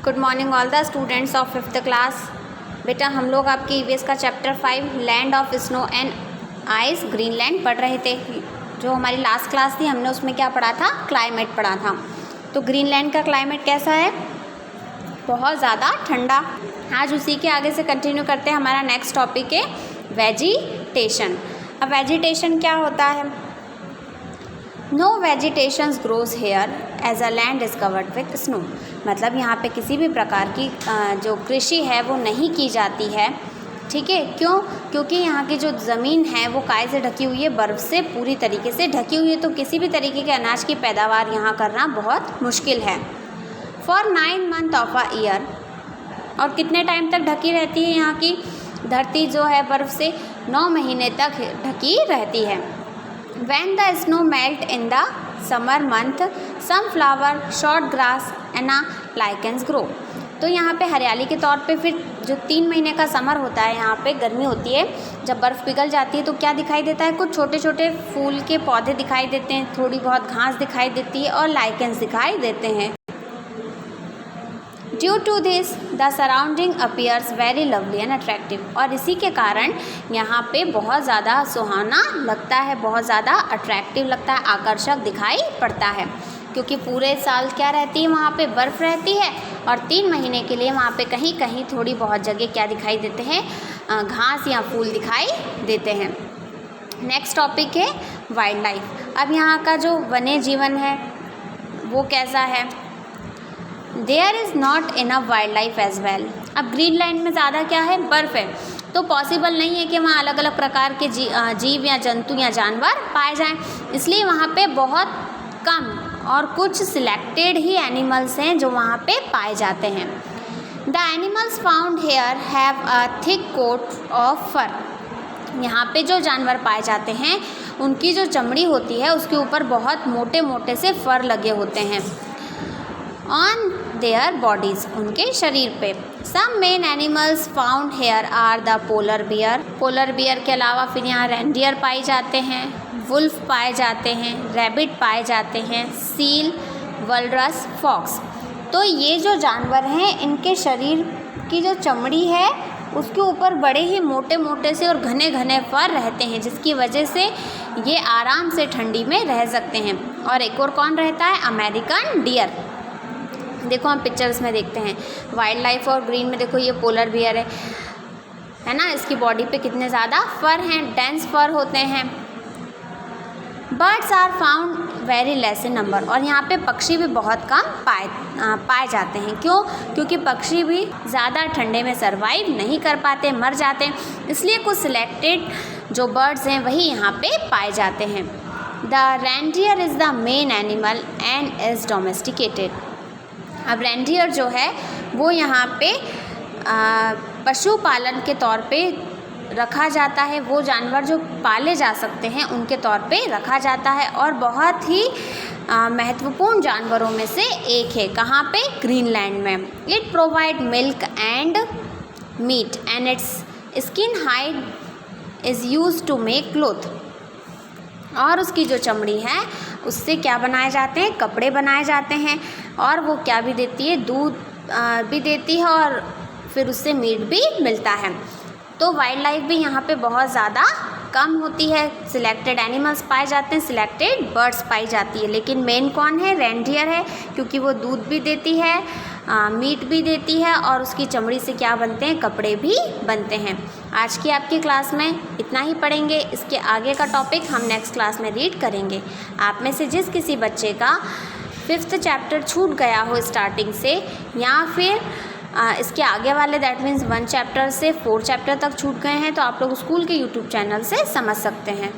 Good morning all the students of 5th class. बेटा हम लोग आपके ईवीएस का chapter 5 land of snow and ice Greenland पढ़ रहे थे। जो हमारी लास्ट क्लास थी हमने उसमें क्या पढ़ा था, क्लाइमेट पढ़ा था। तो ग्रीनलैंड का क्लाइमेट कैसा है, बहुत ज़्यादा ठंडा। आज उसी के आगे से कंटिन्यू करते हैं। हमारा नेक्स्ट टॉपिक है वेजिटेशन। अब वेजिटेशन क्या होता है? No vegetations grows here as a land is covered with snow. मतलब यहाँ पे किसी भी प्रकार की जो कृषि है वो नहीं की जाती है। ठीक है, क्यों? क्योंकि यहाँ की जो ज़मीन है वो काय से ढकी हुई है, बर्फ़ से पूरी तरीके से ढकी हुई है। तो किसी भी तरीके के अनाज की पैदावार यहाँ करना बहुत मुश्किल है। For 9 months of a year, और कितने टाइम तक ढकी रहती है यहाँ की धरती जो है बर्फ़ से? 9 महीने तक ढकी रहती है। When the snow melt in the summer month, some flower, short grass and lichens grow। तो यहाँ पे हरियाली के तौर पे फिर जो 3 महीने का समर होता है, यहाँ पे गर्मी होती है, जब बर्फ़ पिघल जाती है तो क्या दिखाई देता है? कुछ छोटे छोटे फूल के पौधे दिखाई देते हैं, थोड़ी बहुत घास दिखाई देती है और लाइकेंस दिखाई देते हैं। Due to this the surrounding appears very lovely and attractive. और इसी के कारण यहाँ पे बहुत ज़्यादा सुहाना लगता है, बहुत ज़्यादा अट्रैक्टिव लगता है, आकर्षक दिखाई पड़ता है। क्योंकि पूरे साल क्या रहती है, वहाँ पे बर्फ़ रहती है, और 3 महीने के लिए वहाँ पे कहीं कहीं थोड़ी बहुत जगह क्या दिखाई देते हैं, घास या फूल दिखाई देते हैं। नेक्स्ट टॉपिक है वाइल्ड लाइफ। अब यहाँ का जो वन्य जीवन है वो कैसा है? There is not enough wild life as well. अब ग्रीनलैंड में ज़्यादा क्या है, बर्फ़ है, तो पॉसिबल नहीं है कि वहाँ अलग अलग प्रकार के जीव या जंतु या जानवर पाए जाएं। इसलिए वहाँ पे बहुत कम और कुछ सिलेक्टेड ही एनिमल्स हैं जो वहाँ पे पाए जाते हैं। The animals found here have a thick coat of fur. यहाँ पे जो जानवर पाए जाते हैं उनकी जो चमड़ी होती है उसके ऊपर बहुत मोटे मोटे से फर लगे होते हैं। ऑन देयर बॉडीज़, उनके शरीर पे। Some main animals found here are the polar bear. Polar bear के अलावा फिर यहाँ रेंडियर पाए जाते हैं, वुल्फ पाए जाते हैं, रैबिट पाए जाते हैं, सील, वल्रस, फॉक्स। तो ये जो जानवर हैं इनके शरीर की जो चमड़ी है उसके ऊपर बड़े ही मोटे मोटे से और घने घने फर रहते हैं, जिसकी वजह से ये आराम से ठंडी में रह सकते हैं। और एक और कौन रहता है? American deer. देखो हम पिक्चर्स में देखते हैं वाइल्ड लाइफ और ग्रीन में। देखो ये पोलर बियर है ना, इसकी बॉडी पे कितने ज़्यादा फर हैं, डेंस फर होते हैं। Birds are found very less in number. और यहाँ पे पक्षी भी बहुत कम पाए जाते हैं। क्यों? क्योंकि पक्षी भी ज़्यादा ठंडे में सर्वाइव नहीं कर पाते, मर जाते हैं। इसलिए कुछ सिलेक्टेड जो बर्ड्स हैं वही यहाँ पे पाए जाते हैं। The reindeer is the main animal and is domesticated. अब रेंडियर जो है वो यहाँ पे पशुपालन के तौर पे रखा जाता है। वो जानवर जो पाले जा सकते हैं उनके तौर पे रखा जाता है, और बहुत ही महत्वपूर्ण जानवरों में से एक है। कहाँ पे? ग्रीनलैंड में। It provide milk and meat and its skin hide is use to make cloth. और उसकी जो चमड़ी है उससे क्या बनाए जाते हैं? कपड़े बनाए जाते हैं। और वो क्या भी देती है? दूध भी देती है, और फिर उससे मीट भी मिलता है। तो वाइल्ड लाइफ भी यहाँ पे बहुत ज़्यादा कम होती है। सिलेक्टेड एनिमल्स पाए जाते हैं, सिलेक्टेड बर्ड्स पाई जाती है। लेकिन मेन कौन है? रेंडियर है, क्योंकि वो दूध भी देती है, मीट भी देती है, और उसकी चमड़ी से क्या बनते हैं? कपड़े भी बनते हैं। आज की आपकी क्लास में इतना ही पढ़ेंगे। इसके आगे का टॉपिक हम नेक्स्ट क्लास में रीड करेंगे। आप में से जिस किसी बच्चे का 5th चैप्टर छूट गया हो स्टार्टिंग से, या फिर इसके आगे वाले दैट मीन्स 1 चैप्टर से 4 चैप्टर तक छूट गए हैं, तो आप लोग स्कूल के यूट्यूब चैनल से समझ सकते हैं।